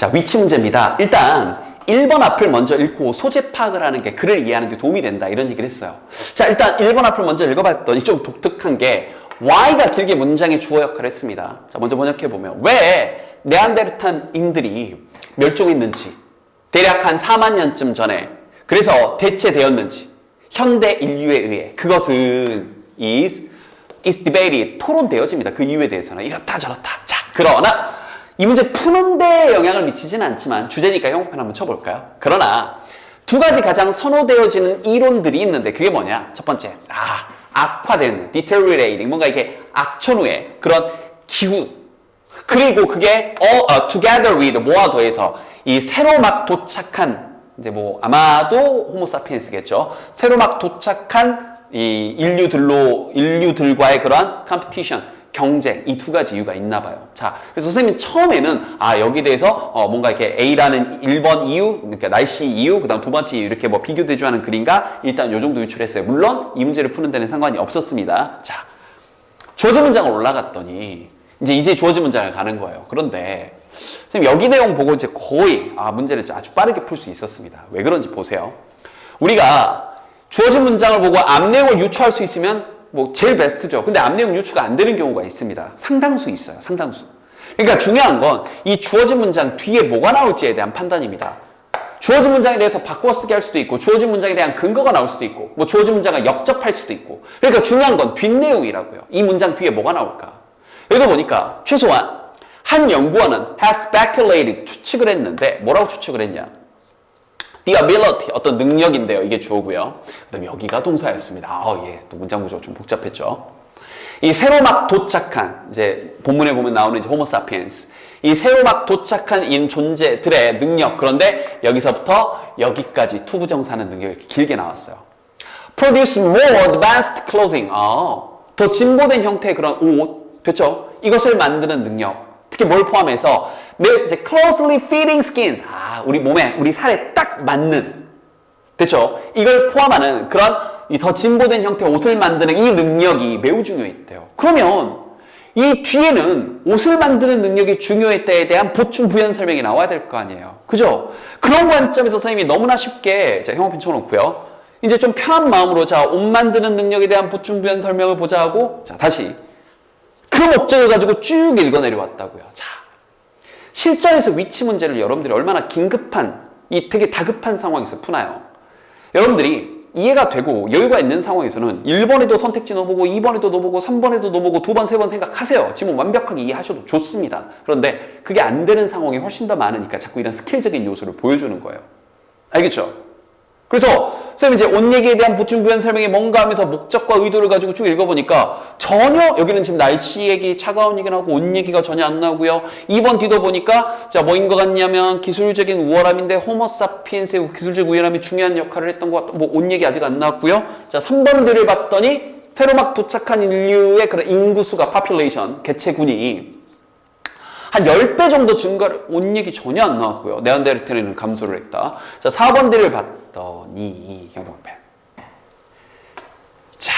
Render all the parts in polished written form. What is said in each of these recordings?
자, 위치 문제입니다. 일단 1번 앞을 먼저 읽고 소재 파악을 하는 게 글을 이해하는 데 도움이 된다 이런 얘기를 했어요. 자, 일단 1번 앞을 먼저 읽어봤더니 좀 독특한 게 Y가 길게 문장의 주어 역할을 했습니다. 자, 먼저 번역해보면 왜 네안데르탈인들이 멸종했는지 대략 한 4만 년쯤 전에 그래서 대체되었는지 현대 인류에 의해 그것은 is debated 토론되어집니다. 그 이유에 대해서는 이렇다 저렇다. 자, 그러나 이 문제 푸는 데 영향을 미치지는 않지만 주제니까 형광펜 한번 쳐볼까요? 그러나 두 가지 가장 선호되어지는 이론들이 있는데 그게 뭐냐? 첫 번째, 악화되는, deteriorating, 뭔가 이게 악천 후의 그런 기후. 그리고 그게 together with, 모아 더해서 이 새로 막 도착한, 이제 뭐 아마도 호모사피엔스겠죠. 새로 막 도착한 이 인류들과의 그러한 컴피티션, 경쟁, 이 두 가지 이유가 있나 봐요. 자, 그래서 선생님이 처음에는 여기 대해서 뭔가 이렇게 A라는 1번 이유, 그러니까 날씨 이유, 그 다음 두 번째 이유 이렇게 뭐 비교 대조하는 글인가 일단 요 정도 유출했어요. 물론 이 문제를 푸는 데는 상관이 없었습니다. 자, 주어진 문장을 올라갔더니 이제 주어진 문장을 가는 거예요. 그런데 선생님 여기 내용 보고 이제 거의 문제를 아주 빠르게 풀 수 있었습니다. 왜 그런지 보세요. 우리가 주어진 문장을 보고 앞 내용을 유추할 수 있으면 뭐 제일 베스트죠. 근데 앞 내용 유추가 안 되는 경우가 있습니다. 상당수 있어요. 상당수. 그러니까 중요한 건 이 주어진 문장 뒤에 뭐가 나올지에 대한 판단입니다. 주어진 문장에 대해서 바꿔쓰기 할 수도 있고 주어진 문장에 대한 근거가 나올 수도 있고 뭐 주어진 문장을 역접할 수도 있고 그러니까 중요한 건 뒷내용이라고요. 이 문장 뒤에 뭐가 나올까. 여기 보니까 최소한 한 연구원은 has speculated 추측을 했는데 뭐라고 추측을 했냐. The ability, 어떤 능력인데요. 이게 주어고요. 그 다음에 여기가 동사였습니다. 예, 또 문장 구조가 좀 복잡했죠. 이 새로 막 도착한, 이제 본문에 보면 나오는 이제 호모 사피엔스. 이 새로 막 도착한 이 존재들의 능력. 그런데 여기서부터 여기까지 투부정사는 능력이 이렇게 길게 나왔어요. Produce more advanced clothing. 더 진보된 형태의 그런 옷. 됐죠? 이것을 만드는 능력. 특히 뭘 포함해서 이제 closely fitting skin. 우리 몸에, 우리 살에 딱 맞는. 됐죠? 이걸 포함하는 그런 이 더 진보된 형태의 옷을 만드는 이 능력이 매우 중요했대요. 그러면 이 뒤에는 옷을 만드는 능력이 중요했다에 대한 보충 부연 설명이 나와야 될 거 아니에요. 그죠? 그런 관점에서 선생님이 너무나 쉽게, 자, 형광펜 쳐놓고요. 이제 좀 편한 마음으로, 자, 옷 만드는 능력에 대한 보충 부연 설명을 보자 하고, 자, 다시. 그 목적을 가지고 쭉 읽어 내려왔다고요. 자, 실전에서 위치 문제를 여러분들이 얼마나 긴급한, 이 되게 다급한 상황에서 푸나요? 여러분들이 이해가 되고 여유가 있는 상황에서는 1번에도 선택지 넣어보고 2번에도 넣어보고 3번에도 넣어보고 2번, 3번 생각하세요. 지금 완벽하게 이해하셔도 좋습니다. 그런데 그게 안 되는 상황이 훨씬 더 많으니까 자꾸 이런 스킬적인 요소를 보여주는 거예요. 알겠죠? 그래서 선생님 이제 옷 얘기에 대한 보충 부연 설명이 뭔가 하면서 목적과 의도를 가지고 쭉 읽어보니까 전혀 여기는 지금 날씨 얘기, 차가운 얘기 나오고 옷 얘기가 전혀 안 나오고요. 2번 뒤도 보니까 자 뭐인 것 같냐면 기술적인 우월함인데 호모사피엔스의 기술적 우월함이 중요한 역할을 했던 것 같고 뭐 옷 얘기 아직 안 나왔고요. 자 3번 뒤를 봤더니 새로 막 도착한 인류의 그런 인구수가 population, 개체군이 한 10배 정도 증가를, 옷 얘기 전혀 안 나왔고요. 네안데르탈인은 감소를 했다. 자 4번 뒤를 봤더니 형광펜. 자,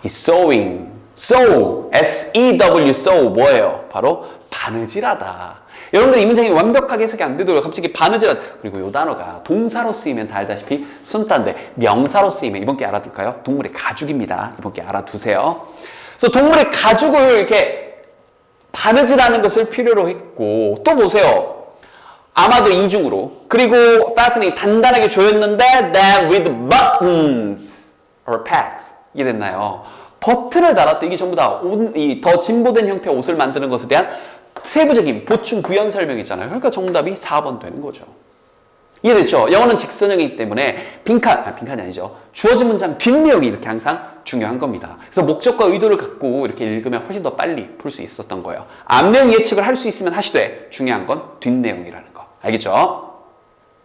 이 sewing, sew, S-E-W, sew 뭐예요? 바로 바느질하다. 여러분들 이 문장이 완벽하게 해석이 안 되더라고요. 갑자기 바느질하다. 그리고 이 단어가 동사로 쓰이면 다 알다시피 순단데 명사로 쓰이면 이번 게 알아둘까요? 동물의 가죽입니다. 이번 게 알아두세요. 그래서 동물의 가죽을 이렇게 바느질하는 것을 필요로 했고 또 보세요. 아마도 이중으로 그리고 fastening 단단하게 조였는데 then with buttons or pegs 이게 됐나요? 버튼을 달았다. 이게 전부 다 더 진보된 형태의 옷을 만드는 것에 대한 세부적인 보충 구현 설명이잖아요. 그러니까 정답이 4번 되는 거죠. 이해됐죠? 영어는 직선형이기 때문에 빈칸이 아니죠. 주어진 문장 뒷내용이 이렇게 항상 중요한 겁니다. 그래서 목적과 의도를 갖고 이렇게 읽으면 훨씬 더 빨리 풀 수 있었던 거예요. 앞내용 예측을 할 수 있으면 하시되 중요한 건 뒷내용이라는 거. 알겠죠?